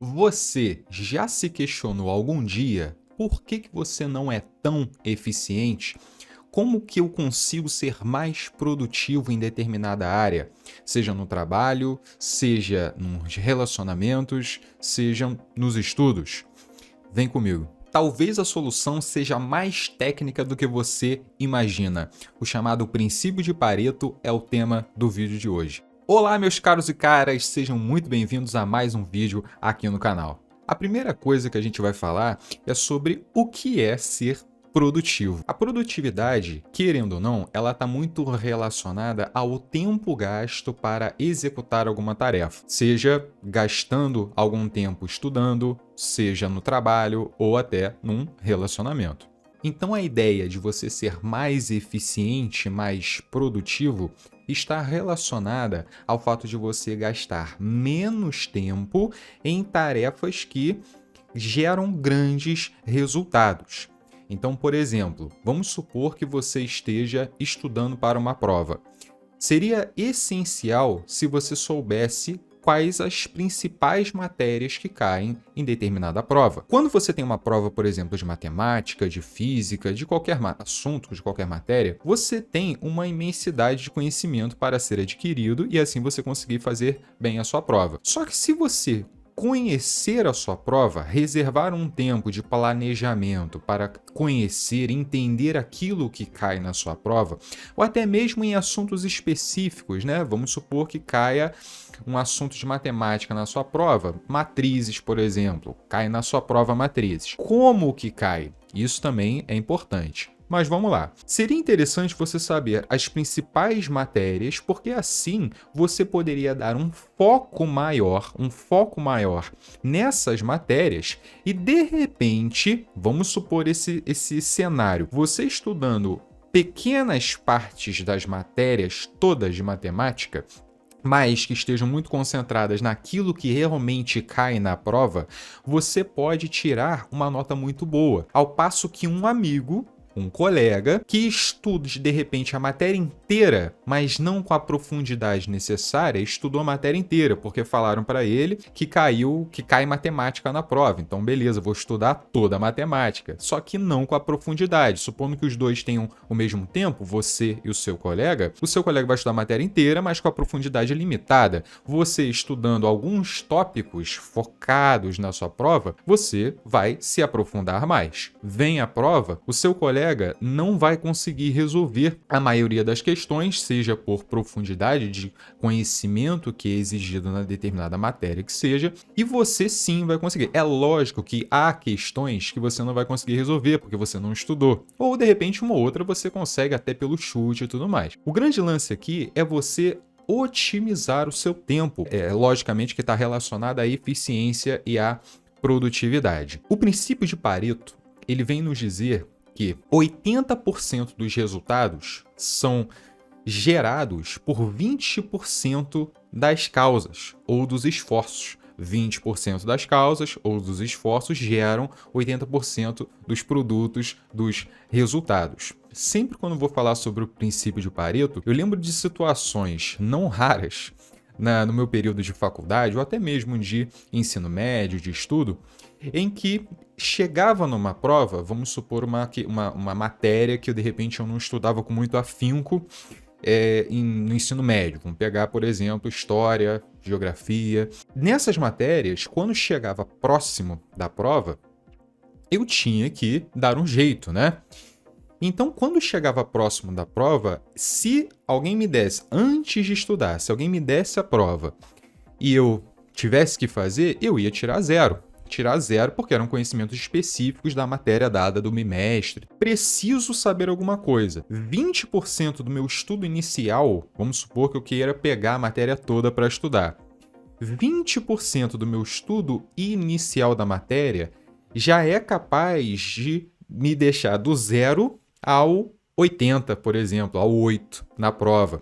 Você já se questionou algum dia por que você não é tão eficiente? Como que eu consigo ser mais produtivo em determinada área? Seja no trabalho, seja nos relacionamentos, sejam nos estudos. Vem comigo. Talvez a solução seja mais técnica do que você imagina. O chamado princípio de Pareto é o tema do vídeo de hoje. Olá, meus caros e caras, sejam muito bem-vindos a mais um vídeo aqui no canal. A primeira coisa que a gente vai falar é sobre o que é ser produtivo. A produtividade, querendo ou não, ela está muito relacionada ao tempo gasto para executar alguma tarefa, seja gastando algum tempo estudando, seja no trabalho ou até num relacionamento. Então a ideia de você ser mais eficiente, mais produtivo, está relacionada ao fato de você gastar menos tempo em tarefas que geram grandes resultados. Então, por exemplo, vamos supor que você esteja estudando para uma prova. Seria essencial se você soubesse quais as principais matérias que caem em determinada prova. Quando você tem uma prova, por exemplo, de matemática, de física, de qualquer assunto, de qualquer matéria, você tem uma imensidade de conhecimento para ser adquirido e assim você conseguir fazer bem a sua prova. Só que se você conhecer a sua prova, reservar um tempo de planejamento para conhecer, entender aquilo que cai na sua prova, ou até mesmo em assuntos específicos, né? Vamos supor que caia um assunto de matemática na sua prova, matrizes, por exemplo, cai na sua prova matrizes. Como que cai? Isso também é importante. Mas vamos lá. Seria interessante você saber as principais matérias, porque assim você poderia dar um foco maior nessas matérias e de repente, vamos supor esse cenário, você estudando pequenas partes das matérias todas de matemática, mas que estejam muito concentradas naquilo que realmente cai na prova, você pode tirar uma nota muito boa. Ao passo que um amigo, um colega, que estude de repente a matéria inteira, mas não com a profundidade necessária, estudou a matéria inteira, porque falaram para ele que cai matemática na prova. Então, beleza, vou estudar toda a matemática, só que não com a profundidade. Supondo que os dois tenham o mesmo tempo, você e o seu colega vai estudar a matéria inteira, mas com a profundidade limitada. Você estudando alguns tópicos focados na sua prova, você vai se aprofundar mais. Vem a prova, o seu colega não vai conseguir resolver a maioria das questões, seja por profundidade de conhecimento que é exigido na determinada matéria que seja, e você sim vai conseguir. É lógico que há questões que você não vai conseguir resolver porque você não estudou, ou de repente uma outra você consegue até pelo chute e tudo mais. O grande lance aqui é você otimizar o seu tempo. Logicamente que está relacionado à eficiência e à produtividade. O princípio de Pareto, ele vem nos dizer que 80% dos resultados são gerados por 20% das causas ou dos esforços. 20% das causas ou dos esforços geram 80% dos produtos, dos resultados. Sempre quando vou falar sobre o princípio de Pareto, eu lembro de situações não raras no meu período de faculdade ou até mesmo de ensino médio, de estudo, em que chegava numa prova, vamos supor uma matéria que de repente eu não estudava com muito afinco no ensino médio. Vamos pegar, por exemplo, história, geografia. Nessas matérias, quando chegava próximo da prova, eu tinha que dar um jeito, né? Então, quando chegava próximo da prova, se alguém me desse, antes de estudar, se alguém me desse a prova e eu tivesse que fazer, eu ia tirar zero. Tirar zero porque eram conhecimentos específicos da matéria dada do bimestre. Preciso saber alguma coisa. 20% do meu estudo inicial, vamos supor que eu queira pegar a matéria toda para estudar. 20% do meu estudo inicial da matéria já é capaz de me deixar do 0 ao 80, por exemplo, ao 8 na prova.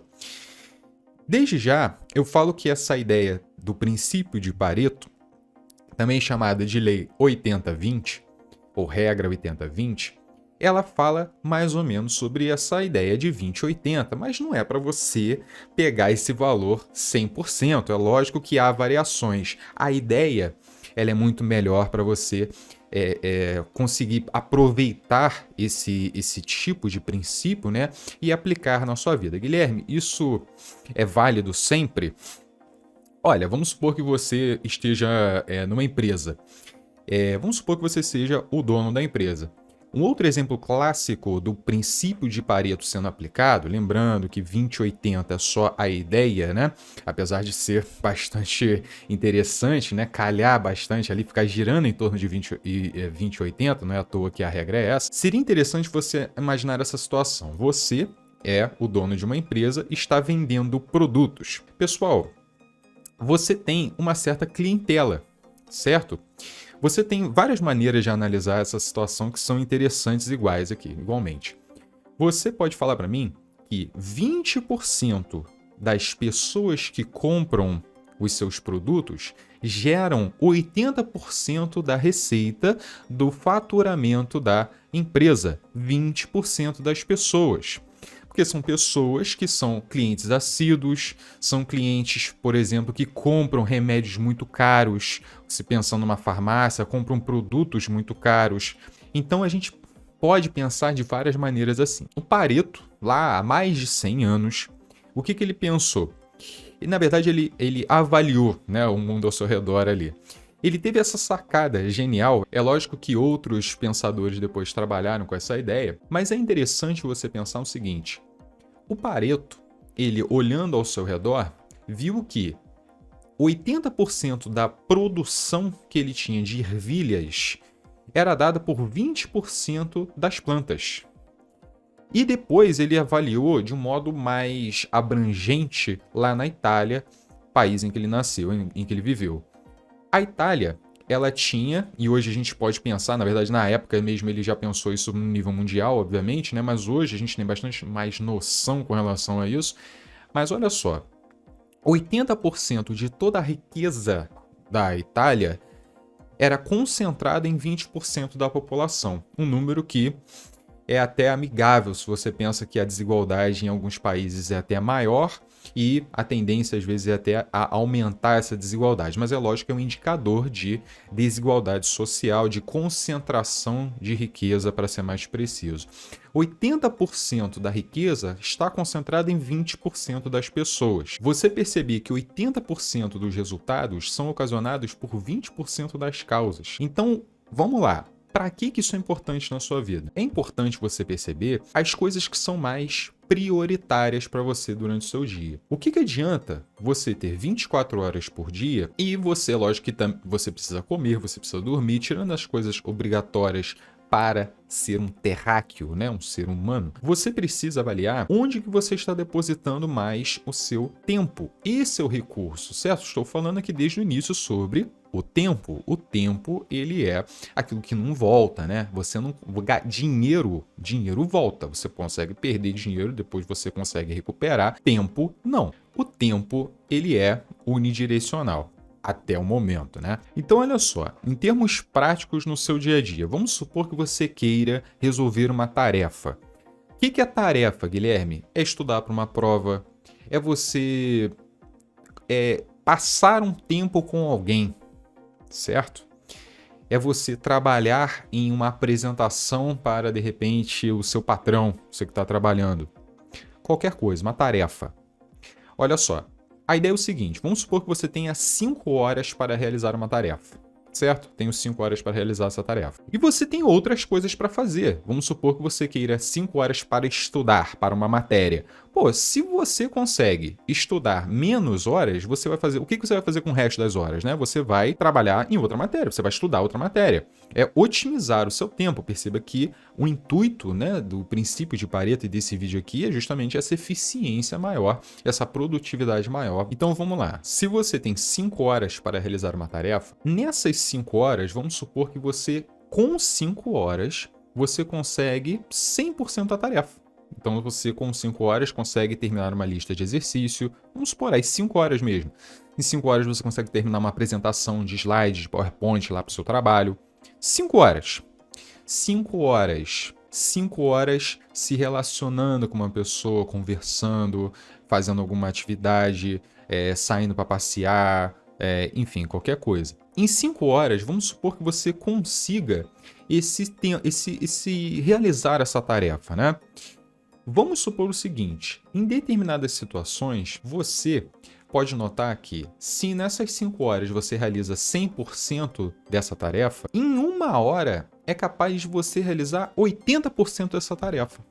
Desde já, eu falo que essa ideia do princípio de Pareto, também chamada de lei 80-20, ou regra 80-20, ela fala mais ou menos sobre essa ideia de 20-80, mas não é para você pegar esse valor 100%. É lógico que há variações. A ideia ela é muito melhor para você conseguir aproveitar esse tipo de princípio, né, e aplicar na sua vida. Guilherme, isso é válido sempre? Olha, vamos supor que você esteja numa empresa. Vamos supor que você seja o dono da empresa. Um outro exemplo clássico do princípio de Pareto sendo aplicado, lembrando que 20/80 é só a ideia, né? Apesar de ser bastante interessante, né? Calhar bastante ali, ficar girando em torno de 20/80, não é à toa que a regra é essa. Seria interessante você imaginar essa situação. Você é o dono de uma empresa e está vendendo produtos. Pessoal, você tem uma certa clientela, certo? Você tem várias maneiras de analisar essa situação que são interessantes iguais aqui, igualmente. Você pode falar para mim que 20% das pessoas que compram os seus produtos geram 80% da receita do faturamento da empresa. 20% das pessoas. Porque são pessoas que são clientes assíduos, são clientes, por exemplo, que compram remédios muito caros, se pensando numa farmácia, compram produtos muito caros. Então a gente pode pensar de várias maneiras assim. O Pareto, lá há mais de 100 anos, o que ele pensou? E, na verdade, ele avaliou, né, o mundo ao seu redor ali. Ele teve essa sacada genial. É lógico que outros pensadores depois trabalharam com essa ideia, mas é interessante você pensar o seguinte: o Pareto, ele olhando ao seu redor, viu que 80% da produção que ele tinha de ervilhas era dada por 20% das plantas. E depois ele avaliou de um modo mais abrangente lá na Itália, país em que ele nasceu, em que ele viveu. A Itália, ela tinha, e hoje a gente pode pensar, na verdade na época mesmo ele já pensou isso no nível mundial, obviamente, né? Mas hoje a gente tem bastante mais noção com relação a isso. Mas olha só, 80% de toda a riqueza da Itália era concentrada em 20% da população. Um número que é até amigável se você pensa que a desigualdade em alguns países é até maior e a tendência às vezes é até a aumentar essa desigualdade. Mas é lógico que é um indicador de desigualdade social, de concentração de riqueza, para ser mais preciso. 80% da riqueza está concentrada em 20% das pessoas. Você perceber que 80% dos resultados são ocasionados por 20% das causas. Então, vamos lá. Para que isso é importante na sua vida? É importante você perceber as coisas que são mais prioritárias para você durante o seu dia. O que adianta você ter 24 horas por dia e você, lógico que você precisa comer, você precisa dormir, tirando as coisas obrigatórias para ser um terráqueo, né, um ser humano, você precisa avaliar onde que você está depositando mais o seu tempo. Esse é o recurso, certo? Estou falando aqui desde o início sobre o tempo. O tempo, ele é aquilo que não volta, né? Você não... Dinheiro volta. Você consegue perder dinheiro, depois você consegue recuperar. Tempo, não. O tempo, ele é unidirecional. Até o momento, né? Então, olha só, em termos práticos no seu dia a dia, vamos supor que você queira resolver uma tarefa. O que é tarefa, Guilherme? É estudar para uma prova, é você passar um tempo com alguém, certo? É você trabalhar em uma apresentação para, de repente, o seu patrão, você que está trabalhando. Qualquer coisa, uma tarefa. Olha só. A ideia é o seguinte, vamos supor que você tenha 5 horas para realizar uma tarefa, certo? Tenho 5 horas para realizar essa tarefa. E você tem outras coisas para fazer. Vamos supor que você queira 5 horas para estudar para uma matéria. Pô, se você consegue estudar menos horas, você vai fazer... O que você vai fazer com o resto das horas, né? Você vai trabalhar em outra matéria, você vai estudar outra matéria. É otimizar o seu tempo. Perceba que o intuito, né, do princípio de Pareto e desse vídeo aqui é justamente essa eficiência maior, essa produtividade maior. Então vamos lá. Se você tem 5 horas para realizar uma tarefa, nessas 5 horas, vamos supor que você, com 5 horas, você consegue 100% da tarefa. Então você, com 5 horas, consegue terminar uma lista de exercício. Vamos supor, aí 5 horas mesmo. Em 5 horas você consegue terminar uma apresentação de slides, de PowerPoint lá para o seu trabalho. 5 horas. 5 horas. 5 horas se relacionando com uma pessoa, conversando, fazendo alguma atividade, saindo para passear, enfim, qualquer coisa. Em 5 horas, vamos supor que você consiga realizar essa tarefa, né? Vamos supor o seguinte, em determinadas situações, você pode notar que se nessas 5 horas você realiza 100% dessa tarefa, em 1 hora é capaz de você realizar 80% dessa tarefa.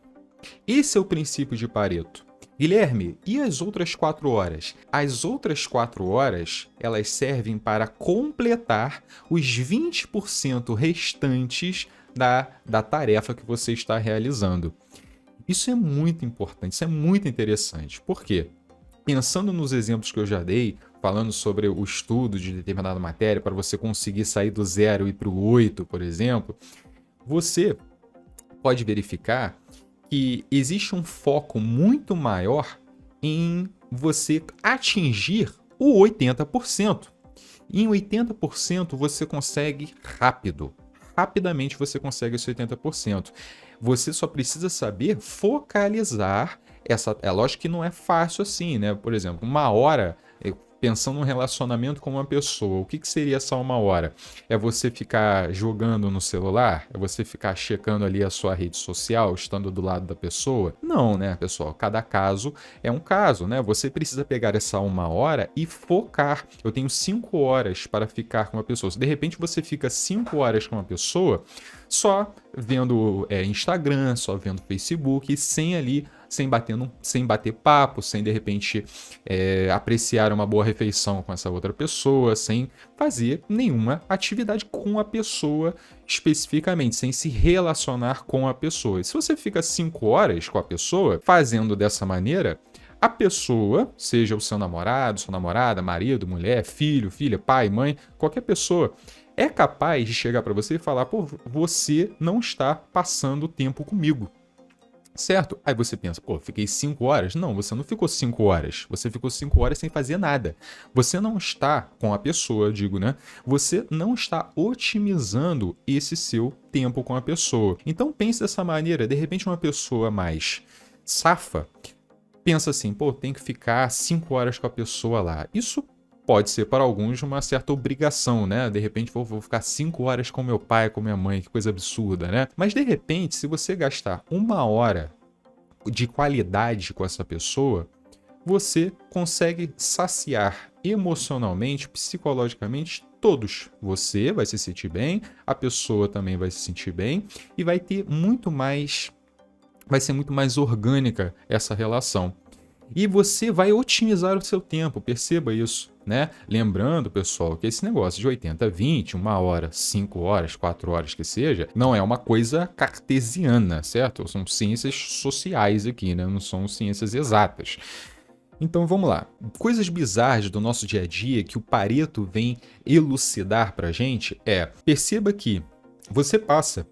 Esse é o princípio de Pareto. Guilherme, e as outras 4 horas? As outras 4 horas, elas servem para completar os 20% restantes da tarefa que você está realizando. Isso é muito importante, isso é muito interessante. Por quê? Pensando nos exemplos que eu já dei, falando sobre o estudo de determinada matéria, para você conseguir sair do 0 e ir para o 8, por exemplo, você pode verificar que existe um foco muito maior em você atingir o 80%. E em 80% você consegue rapidamente você consegue esse 80%. Você só precisa saber focalizar essa... É lógico que não é fácil assim, né? Por exemplo, 1 hora, pensando num relacionamento com uma pessoa, o que seria essa 1 hora? É você ficar jogando no celular? É você ficar checando ali a sua rede social, estando do lado da pessoa? Não, né, pessoal? Cada caso é um caso, né? Você precisa pegar essa 1 hora e focar. Eu tenho 5 horas para ficar com uma pessoa. Se de repente você fica 5 horas com uma pessoa, só vendo Instagram, só vendo Facebook, sem bater papo, sem de repente apreciar uma boa refeição com essa outra pessoa, sem fazer nenhuma atividade com a pessoa especificamente, sem se relacionar com a pessoa. E se você fica 5 horas com a pessoa fazendo dessa maneira, a pessoa, seja o seu namorado, sua namorada, marido, mulher, filho, filha, pai, mãe, qualquer pessoa, é capaz de chegar para você e falar: pô, você não está passando tempo comigo. Certo? Aí você pensa: pô, fiquei 5 horas? Não, você não ficou 5 horas. Você ficou 5 horas sem fazer nada. Você não está com a pessoa, digo, né? Você não está otimizando esse seu tempo com a pessoa. Então pense dessa maneira. De repente uma pessoa mais safa pensa assim: pô, tem que ficar 5 horas com a pessoa lá. Isso pode ser para alguns uma certa obrigação, né? De repente vou ficar 5 horas com meu pai, com minha mãe, que coisa absurda, né? Mas de repente, se você gastar 1 hora de qualidade com essa pessoa, você consegue saciar emocionalmente, psicologicamente todos. Você vai se sentir bem, a pessoa também vai se sentir bem e vai ser muito mais orgânica essa relação. E você vai otimizar o seu tempo, perceba isso, né? Lembrando, pessoal, que esse negócio de 80-20, 1 hora, 5 horas, 4 horas que seja, não é uma coisa cartesiana, certo? São ciências sociais aqui, né? Não são ciências exatas. Então vamos lá. Coisas bizarras do nosso dia a dia que o Pareto vem elucidar pra gente perceba que você passa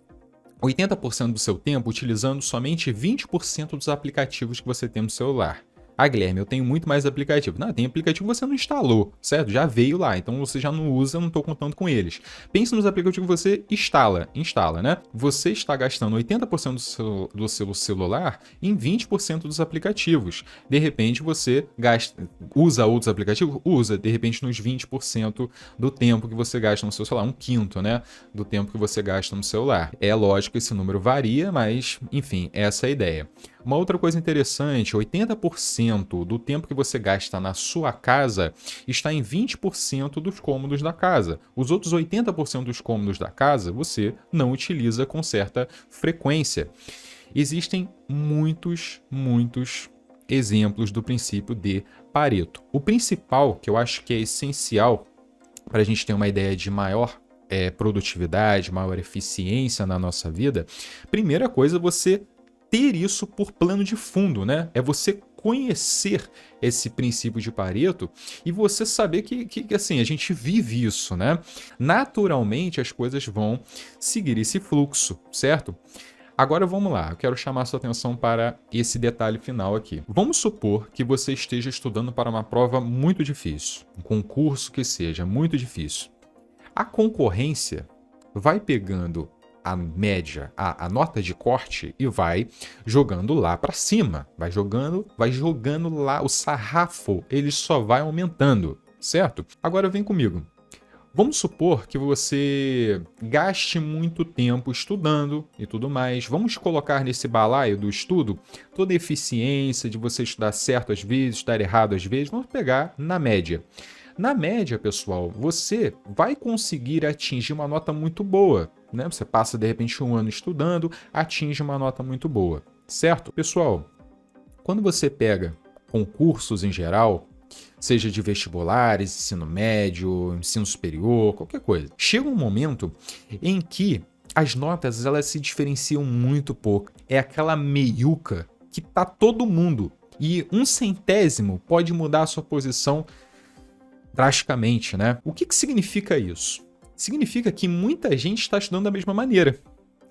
80% do seu tempo utilizando somente 20% dos aplicativos que você tem no celular. Ah, Guilherme, eu tenho muito mais aplicativo. Não, tem aplicativo que você não instalou, certo? Já veio lá, então você já não usa, eu não estou contando com eles. Pense nos aplicativos que você instala, né? Você está gastando 80% do seu celular em 20% dos aplicativos. De repente você usa outros aplicativos? Usa, de repente nos 20% do tempo que você gasta no seu celular, 1/5, né? Do tempo que você gasta no celular. É lógico que esse número varia, mas enfim, essa é a ideia. Uma outra coisa interessante, 80% do tempo que você gasta na sua casa está em 20% dos cômodos da casa. Os outros 80% dos cômodos da casa você não utiliza com certa frequência. Existem muitos exemplos do princípio de Pareto. O principal, que eu acho que é essencial para a gente ter uma ideia de maior produtividade, maior eficiência na nossa vida, primeira coisa, você ter isso por plano de fundo, né? É você conhecer esse princípio de Pareto e você saber que assim, a gente vive isso, né? Naturalmente as coisas vão seguir esse fluxo, certo? Agora vamos lá, eu quero chamar sua atenção para esse detalhe final aqui. Vamos supor que você esteja estudando para uma prova muito difícil, um concurso que seja muito difícil. A concorrência vai pegando a média, a nota de corte e vai jogando lá para cima, vai jogando lá, o sarrafo, ele só vai aumentando, certo? Agora vem comigo. Vamos supor que você gaste muito tempo estudando e tudo mais. Vamos colocar nesse balaio do estudo toda a eficiência de você estudar certo às vezes, estudar errado às vezes. Vamos pegar na média. Na média, pessoal, você vai conseguir atingir uma nota muito boa, né? Você passa, de repente, um ano estudando, atinge uma nota muito boa, certo? Pessoal, quando você pega concursos em geral, seja de vestibulares, ensino médio, ensino superior, qualquer coisa. Chega um momento em que as notas elas se diferenciam muito pouco. É aquela meiuca que tá todo mundo. E um centésimo pode mudar a sua posição drasticamente, né? O que significa isso? Significa que muita gente está estudando da mesma maneira.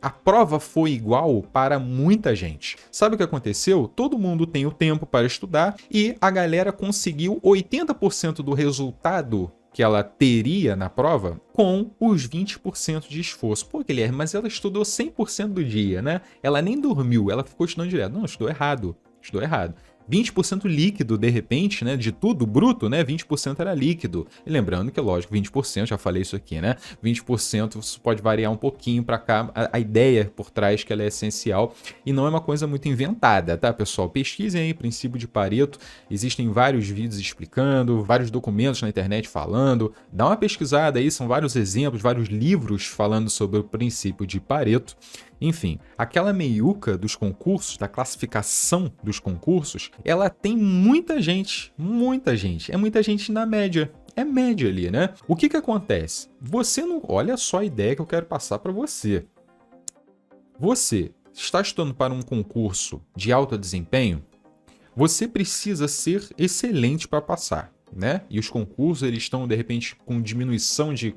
A prova foi igual para muita gente. Sabe o que aconteceu? Todo mundo tem o tempo para estudar e a galera conseguiu 80% do resultado que ela teria na prova com os 20% de esforço. Pô, Guilherme, mas ela estudou 100% do dia, né? Ela nem dormiu, ela ficou estudando direto. Não, estudou errado. Estudou errado. 20% líquido, de repente, né, de tudo bruto, né, 20% era líquido. E lembrando que, lógico, 20%, já falei isso aqui, né, 20% isso pode variar um pouquinho para cá, a ideia por trás que ela é essencial e não é uma coisa muito inventada, tá, pessoal? Pesquisem aí, princípio de Pareto, existem vários vídeos explicando, vários documentos na internet falando, dá uma pesquisada aí, são vários exemplos, vários livros falando sobre o princípio de Pareto. Enfim, aquela meiuca dos concursos, da classificação dos concursos, ela tem muita gente, é muita gente na média. É média ali, né? O que acontece? Você não... Olha só a ideia que eu quero passar para você. Você está estudando para um concurso de alto desempenho, você precisa ser excelente para passar, né? E os concursos eles estão, de repente, com diminuição de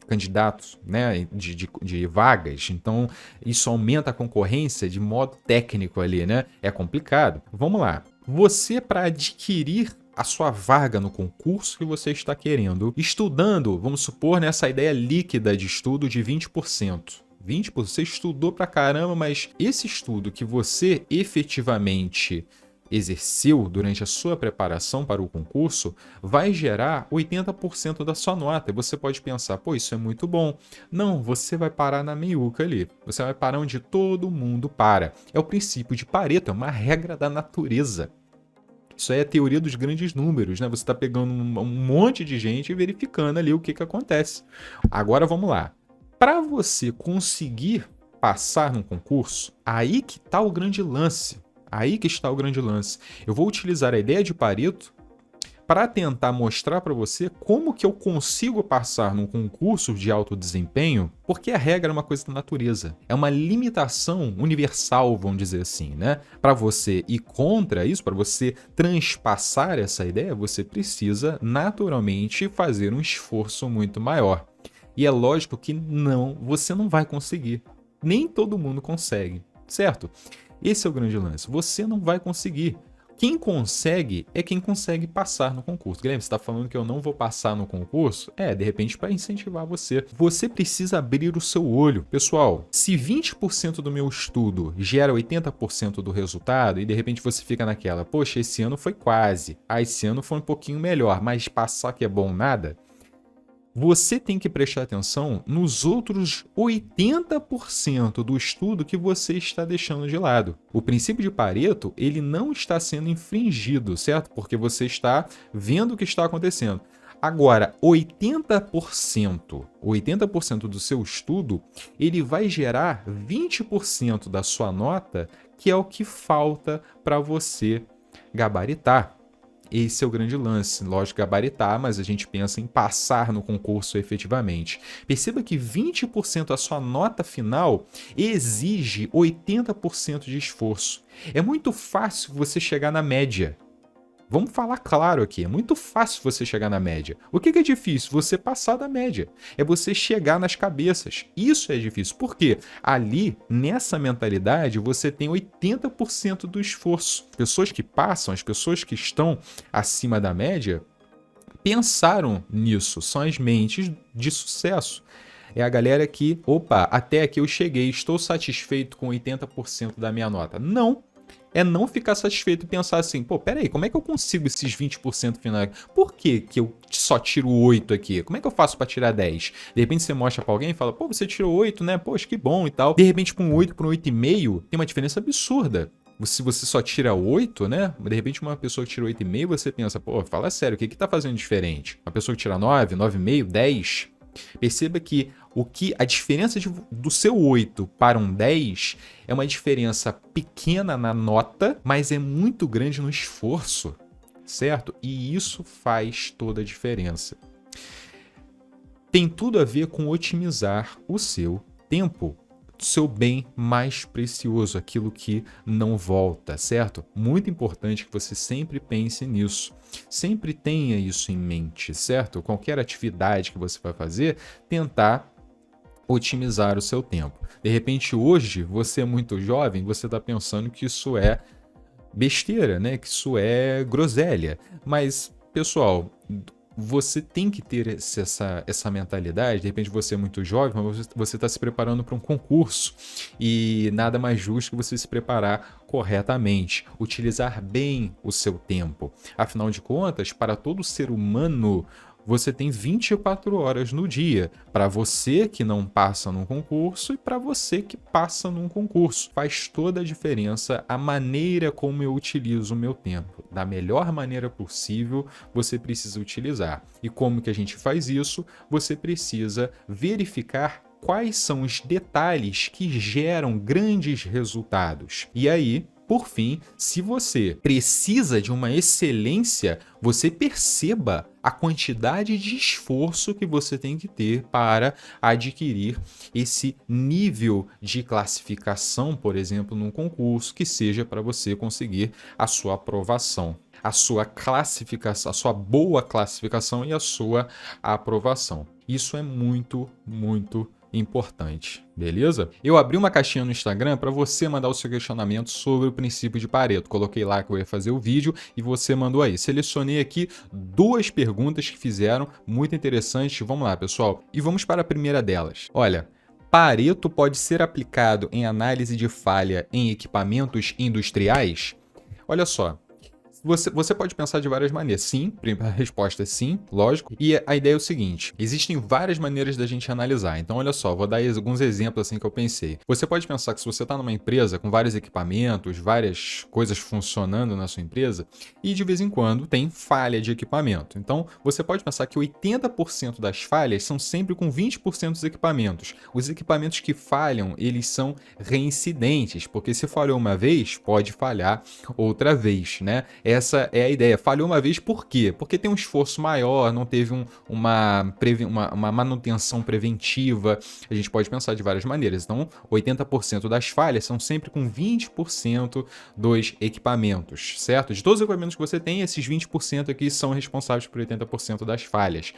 candidatos, né? de vagas. Então, isso aumenta a concorrência de modo técnico ali, né? É complicado. Vamos lá. Você, para adquirir a sua vaga no concurso que você está querendo, estudando, vamos supor, nessa ideia líquida de estudo de 20%. 20%, você estudou pra caramba, mas esse estudo que você efetivamente exerceu durante a sua preparação para o concurso vai gerar 80% da sua nota. E você pode pensar, pô, isso é muito bom. Não, você vai parar na meiuca ali. Você vai parar onde todo mundo para. É o princípio de Pareto, é uma regra da natureza. Isso aí é a teoria dos grandes números, né? Você está pegando um monte de gente e verificando ali o que acontece. Agora vamos lá. Para você conseguir passar num concurso, aí que está o grande lance. Aí que está o grande lance. Eu vou utilizar a ideia de Pareto para tentar mostrar para você como que eu consigo passar num concurso de alto desempenho, porque a regra é uma coisa da natureza. É uma limitação universal, vamos dizer assim, né? Para você ir contra isso, para você transpassar essa ideia, você precisa naturalmente fazer um esforço muito maior. E é lógico que você não vai conseguir. Nem todo mundo consegue, certo? Esse é o grande lance. Você não vai conseguir. Quem consegue é quem consegue passar no concurso. Guilherme, você está falando que eu não vou passar no concurso? De repente para incentivar você. Você precisa abrir o seu olho. Pessoal, se 20% do meu estudo gera 80% do resultado e de repente você fica naquela, poxa, esse ano foi quase. Esse ano foi um pouquinho melhor, mas passar que é bom nada. Você tem que prestar atenção nos outros 80% do estudo que você está deixando de lado. O princípio de Pareto, ele não está sendo infringido, certo? Porque você está vendo o que está acontecendo. Agora, 80% do seu estudo, ele vai gerar 20% da sua nota, que é o que falta para você gabaritar. Esse é o grande lance. Lógico, gabaritar, mas a gente pensa em passar no concurso efetivamente. Perceba que 20% da sua nota final exige 80% de esforço. É muito fácil você chegar na média. Vamos falar claro aqui, é muito fácil você chegar na média. O que é difícil? Você passar da média. É você chegar nas cabeças. Isso é difícil. Por quê? Ali, nessa mentalidade, você tem 80% do esforço. As pessoas que passam, as pessoas que estão acima da média, pensaram nisso. São as mentes de sucesso. É a galera que, opa, até aqui eu cheguei, estou satisfeito com 80% da minha nota. Não. é não ficar satisfeito e pensar assim, pô, peraí, como é que eu consigo esses 20% finais? Por que que eu só tiro 8 aqui? Como é que eu faço pra tirar 10? De repente você mostra pra alguém e fala, pô, você tirou 8, né? Poxa, que bom e tal. De repente com 8 para um 8,5 tem uma diferença absurda. Se você só tira 8, né? De repente uma pessoa que tira 8,5, você pensa, pô, fala sério, o que que tá fazendo diferente? Uma pessoa que tira 9, 9,5, 10... Perceba que a diferença do seu 8 para um 10 é uma diferença pequena na nota, mas é muito grande no esforço, certo? E isso faz toda a diferença. Tem tudo a ver com otimizar o seu tempo, seu bem mais precioso, aquilo que não volta, certo? Muito importante que você sempre pense nisso. Sempre tenha isso em mente, certo? Qualquer atividade que você vai fazer, tentar otimizar o seu tempo. De repente, hoje, você é muito jovem, você está pensando que isso é besteira, né? Que isso é groselha. Mas, pessoal, você tem que ter essa mentalidade. De repente você é muito jovem, mas você está se preparando para um concurso e nada mais justo que você se preparar corretamente, utilizar bem o seu tempo. Afinal de contas, para todo ser humano, você tem 24 horas no dia, para você que não passa num concurso e para você que passa num concurso. Faz toda a diferença a maneira como eu utilizo o meu tempo. Da melhor maneira possível, você precisa utilizar. E como que a gente faz isso? Você precisa verificar quais são os detalhes que geram grandes resultados. E aí, por fim, se você precisa de uma excelência, você perceba a quantidade de esforço que você tem que ter para adquirir esse nível de classificação, por exemplo, num concurso, que seja para você conseguir a sua aprovação, a sua classificação, a sua boa classificação e a sua aprovação. Isso é muito, muito importante, beleza? Eu abri uma caixinha no Instagram para você mandar o seu questionamento sobre o princípio de Pareto. Coloquei lá que eu ia fazer o vídeo e você mandou aí. Selecionei aqui 2 perguntas que fizeram, muito interessantes. Vamos lá, pessoal. E vamos para a primeira delas. Olha, Pareto pode ser aplicado em análise de falha em equipamentos industriais? Olha só. Você pode pensar de várias maneiras. Sim, a resposta é sim, lógico. E a ideia é o seguinte, existem várias maneiras da gente analisar. Então, olha só, vou dar alguns exemplos assim que eu pensei. Você pode pensar que se você está numa empresa com vários equipamentos, várias coisas funcionando na sua empresa, e de vez em quando tem falha de equipamento. Então, você pode pensar que 80% das falhas são sempre com 20% dos equipamentos. Os equipamentos que falham, eles são reincidentes, porque se falhou uma vez, pode falhar outra vez, né? Essa é a ideia. Falhou uma vez por quê? Porque tem um esforço maior, não teve uma manutenção preventiva. A gente pode pensar de várias maneiras. Então, 80% das falhas são sempre com 20% dos equipamentos, certo? De todos os equipamentos que você tem, esses 20% aqui são responsáveis por 80% das falhas.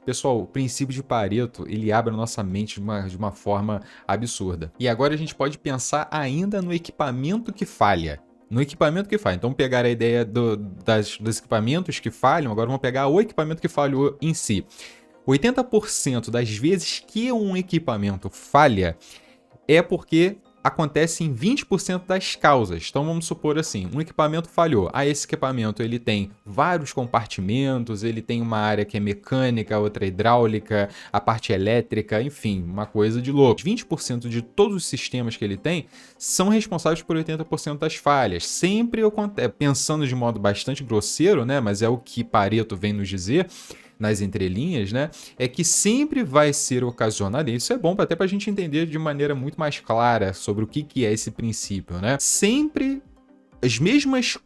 Pessoal, o princípio de Pareto, ele abre a nossa mente de uma forma absurda. E agora a gente pode pensar ainda no equipamento que falha. No equipamento que falha. Então, pegar a ideia dos equipamentos que falham, agora vamos pegar o equipamento que falhou em si. 80% das vezes que um equipamento falha é porque acontece em 20% das causas. Então vamos supor assim, um equipamento falhou. Esse equipamento ele tem vários compartimentos, ele tem uma área que é mecânica, outra hidráulica, a parte elétrica, enfim, uma coisa de louco. 20% de todos os sistemas que ele tem são responsáveis por 80% das falhas. Sempre pensando de modo bastante grosseiro, né, mas é o que Pareto vem nos dizer, nas entrelinhas, né, é que sempre vai ser ocasionado, e isso é bom até para a gente entender de maneira muito mais clara sobre o que é esse princípio, né? Sempre as mesmas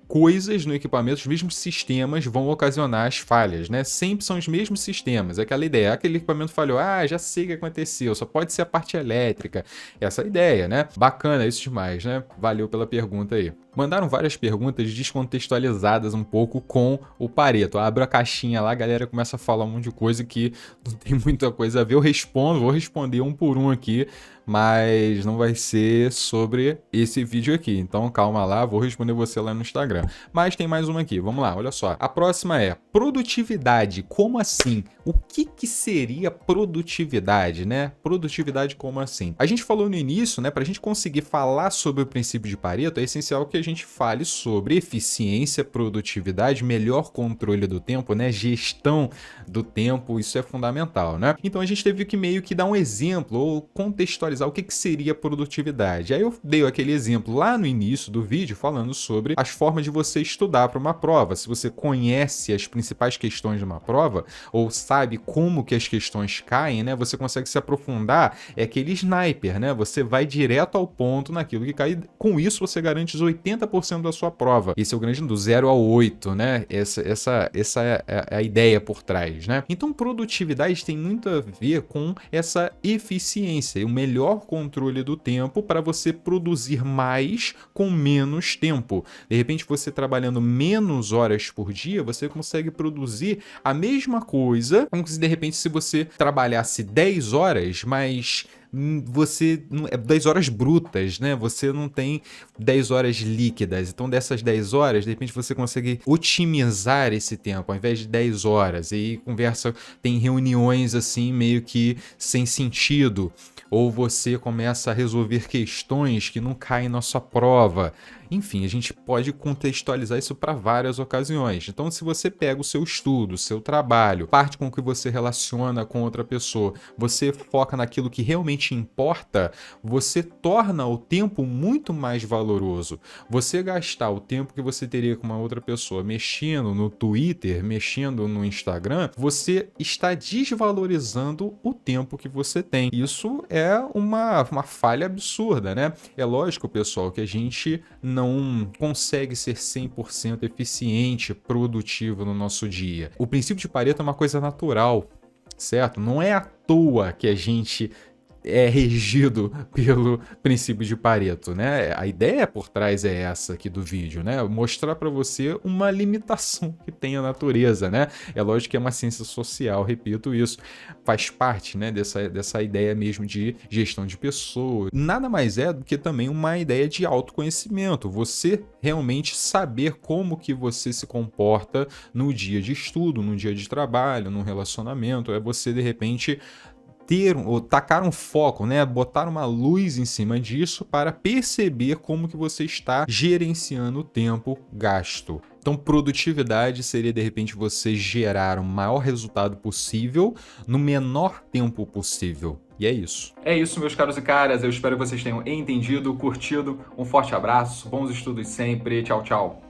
coisas no equipamento, os mesmos sistemas vão ocasionar as falhas, né? Sempre são os mesmos sistemas, é aquela ideia, aquele equipamento falhou, já sei o que aconteceu, só pode ser a parte elétrica, essa é a ideia, né? Bacana isso demais, né? Valeu pela pergunta aí. Mandaram várias perguntas descontextualizadas um pouco com o Pareto. Abre a caixinha lá, a galera começa a falar um monte de coisa que não tem muita coisa a ver. Eu respondo, vou responder um por um aqui, mas não vai ser sobre esse vídeo aqui. Então calma lá, vou responder você lá no Instagram. Mas tem mais uma aqui, vamos lá, olha só. A próxima é produtividade. Como assim? O que seria produtividade, né? Produtividade como assim? A gente falou no início, né? Para a gente conseguir falar sobre o princípio de Pareto, é essencial que a gente fale sobre eficiência, produtividade, melhor controle do tempo, né? Gestão do tempo, isso é fundamental, né? Então a gente teve que meio que dar um exemplo ou contextualizar o que seria produtividade. Aí eu dei aquele exemplo lá no início do vídeo falando sobre as formas de você estudar para uma prova. Se você conhece as principais questões de uma prova ou sabe como que as questões caem, né, você consegue se aprofundar, é aquele sniper, né? Você vai direto ao ponto naquilo que cai. Com isso você garante os 80% da sua prova. Esse é o grande do 0 ao 8, né? Essa é a ideia por trás, né? Então produtividade tem muito a ver com essa eficiência, o melhor controle do tempo para você produzir mais com menos tempo. De repente, você trabalhando menos horas por dia, você consegue produzir a mesma coisa, como se de repente se você trabalhasse 10 horas, mas você 10 horas brutas, né? Você não tem 10 horas líquidas. Então, dessas 10 horas, de repente você consegue otimizar esse tempo, ao invés de 10 horas. E aí conversa, tem reuniões assim meio que sem sentido. Ou você começa a resolver questões que não caem na sua prova. Enfim, a gente pode contextualizar isso para várias ocasiões. Então, se você pega o seu estudo, o seu trabalho, parte com o que você relaciona com outra pessoa, você foca naquilo que realmente importa, você torna o tempo muito mais valoroso. Você gastar o tempo que você teria com uma outra pessoa mexendo no Twitter, mexendo no Instagram, você está desvalorizando o tempo que você tem. Isso é uma falha absurda, né? É lógico, pessoal, que a gente não consegue ser 100% eficiente, produtivo no nosso dia. O princípio de Pareto é uma coisa natural, certo? Não é à toa que a gente é regido pelo princípio de Pareto, né? A ideia por trás é essa aqui do vídeo, né? Mostrar para você uma limitação que tem a natureza, né? É lógico que é uma ciência social, repito isso, faz parte, né, dessa ideia mesmo de gestão de pessoas. Nada mais é do que também uma ideia de autoconhecimento. Você realmente saber como que você se comporta no dia de estudo, no dia de trabalho, no relacionamento. É você, de repente, tacar um foco, né? Botar uma luz em cima disso para perceber como que você está gerenciando o tempo gasto. Então, produtividade seria, de repente, você gerar o maior resultado possível no menor tempo possível. E é isso. É isso, meus caros e caras. Eu espero que vocês tenham entendido, curtido. Um forte abraço, bons estudos sempre. Tchau, tchau.